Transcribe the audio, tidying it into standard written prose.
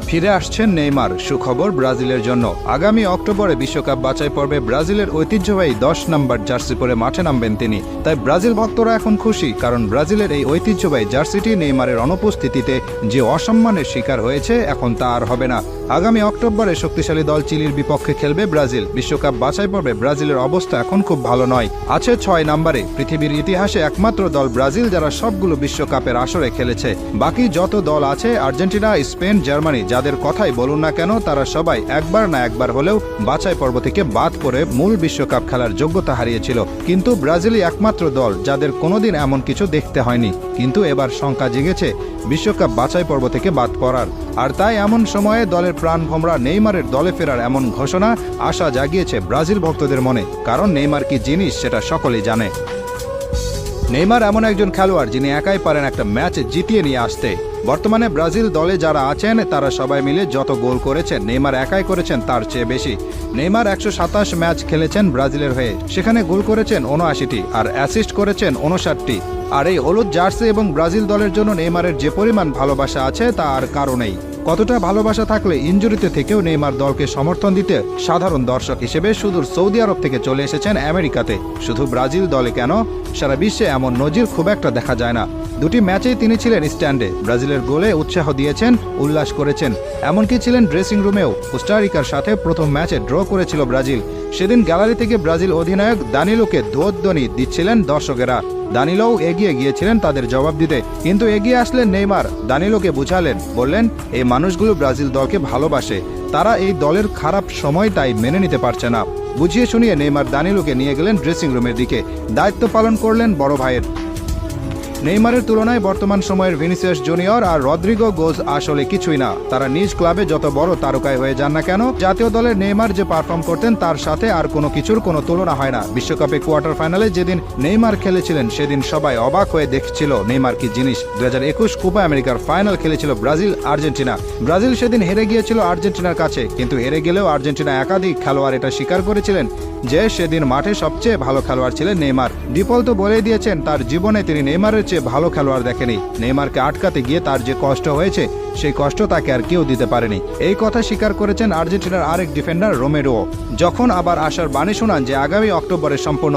ফিরে আসছেন নেইমার। সুখবর ব্রাজিলের জন্য, আগামী অক্টোবরে বিশ্বকাপ বাছাই পর্বে ব্রাজিলের ঐতিহ্যবাহী 10 নম্বর জার্সি পরে মাঠে নামবেন তিনি। তাই ব্রাজিল ভক্তরা এখন খুশি, কারণ ব্রাজিলের এই ঐতিহ্যবাহী জার্সিটি নেইমারের অনুপস্থিতিতে যে অসম্মানের শিকার হয়েছে, এখন তা আর হবে না। আগামী অক্টোবরে শক্তিশালী দল চিলির বিপক্ষে খেলবে ব্রাজিল। বিশ্বকাপ বাছাই পর্বে ব্রাজিলের অবস্থা এখন খুব ভালো নয়, আছে 6 নম্বরে। পৃথিবীর ইতিহাসে একমাত্র দল ব্রাজিল যারা সবগুলো বিশ্বকাপের আসরে খেলেছে। বাকি যত দল আছে, আর্জেন্টিনা, স্পেন, জার্মানি, যাদের কথাই বলুন না কেন, তারা সবাই একবার না একবার হলেও বাছাই পর্ব থেকে বাদ পড়ে মূল বিশ্বকাপ খেলার যোগ্যতা হারিয়েছিল। কিন্তু ব্রাজিলই একমাত্র দল যাদের কোনোদিন এমন কিছু দেখতে হয়নি। কিন্তু এবার শঙ্কা জেগেছে বিশ্বকাপ বাছাই পর্ব থেকে বাদ পড়ার। আর তাই এমন সময়ে দলের প্রাণভোমরা নেইমারের দলে ফেরার এমন ঘোষণা আশা জাগিয়েছে ব্রাজিল ভক্তদের মনে, কারণ নেইমার কি জিনিস সেটা সকলেই জানে। নেইমার এমন একজন খেলোয়াড় যিনি একাই পারেন একটা ম্যাচ জিতিয়ে নিয়ে আসতে। বর্তমানে ব্রাজিল দলে যারা আছেন তারা সবাই মিলে যত গোল করেছেন, নেইমার একাই করেছেন তার চেয়ে বেশি। নেইমার 127 ম্যাচ খেলেছেন ব্রাজিলের হয়ে, সেখানে গোল করেছেন 79টি আর অ্যাসিস্ট করেছেন 59টি। আর এই হলুদ জার্সি এবং ব্রাজিল দলের জন্য নেইমারের যে পরিমাণ ভালোবাসা আছে তা আর কারো নেই। কতটা ভালোবাসা থাকলে ইনজুরিতে থেকেও নেইমার দলকে সমর্থন দিতে সাধারণ দর্শক হিসেবে সুদূর সৌদি আরব থেকে চলে এসেছেন আমেরিকাতে। শুধু ব্রাজিল দলে কেন, সারা বিশ্বে এমন নজির খুব একটা দেখা যায় না। 2টি ম্যাচেই তিনি ছিলেন স্ট্যান্ডে, ব্রাজিলের গোলে উৎসাহ দিয়েছেন, উল্লাস করেছেন, এমনকি ছিলেন ড্রেসিং রুমেও। কোস্টারিকার সাথে প্রথম ম্যাচে ড্র করেছিল ব্রাজিল। সেদিন গ্যালারি থেকে ব্রাজিল অধিনায়ক দানিলোকে ধ্বনি দিচ্ছিলেন দর্শকেরা। দানিলোও এগিয়ে গিয়েছিলেন তাদের জবাব দিতে, কিন্তু এগিয়ে আসলেন নেইমার, দানিলোকে বুঝালেন, বললেন এই মানুষগুলো ব্রাজিল দলকে ভালোবাসে, তারা এই দলের খারাপ সময়টাই মেনে নিতে পারছে না। বুঝিয়ে শুনিয়ে নেইমার দানিলোকে নিয়ে গেলেন ড্রেসিং রুমের দিকে, দায়িত্ব পালন করলেন বড় ভাইয়ের। নেইমারের তুলনায় বর্তমান সময়ের ভিনিসিয়াস জুনিয়র আর রদ্রিগো গোজ আসলে কিছুই না। তারা নিজ ক্লাবে যত বড় তারকায় হয়ে যান না কেন, জাতীয় দলের নেইমার যে পারফর্ম করতেন তার সাথে আর কোনো কিছুর কোনো তুলনা হয় না। বিশ্বকাপে কোয়ার্টার ফাইনালে যেদিন নেইমার খেলেছিলেন, সেদিন সবাই অবাক হয়ে দেখছিল নেইমার কি জিনিস। 2021 কোপা আমেরিকার ফাইনাল খেলেছিল ব্রাজিল আর্জেন্টিনা। ব্রাজিল সেদিন হেরে গিয়েছিল আর্জেন্টিনার কাছে, কিন্তু হেরে গেলেও আর্জেন্টিনা একাধিক খেলোয়াড় এটা স্বীকার করেছিলেন যে সেদিন মাঠে সবচেয়ে ভালো খেলোয়াড় ছিলেন নেইমার। ডিপল তো বলেই দিয়েছেন তার জীবনে তিনি নেইমারের চেয়ে ভালো খেলোয়াড় দেখেনি। নেইমারকে আটকাতে গিয়ে তার যে কষ্ট হয়েছে, সেই কষ্ট তাকে আর কেউ দিতে পারেনি। এই কথা স্বীকার করেছেন আর্জেন্টিনার আরেক ডিফেন্ডার রোমেরো। যখন আবার আশার বাণী শোনান যে আগামী অক্টোবরে সম্পূর্ণ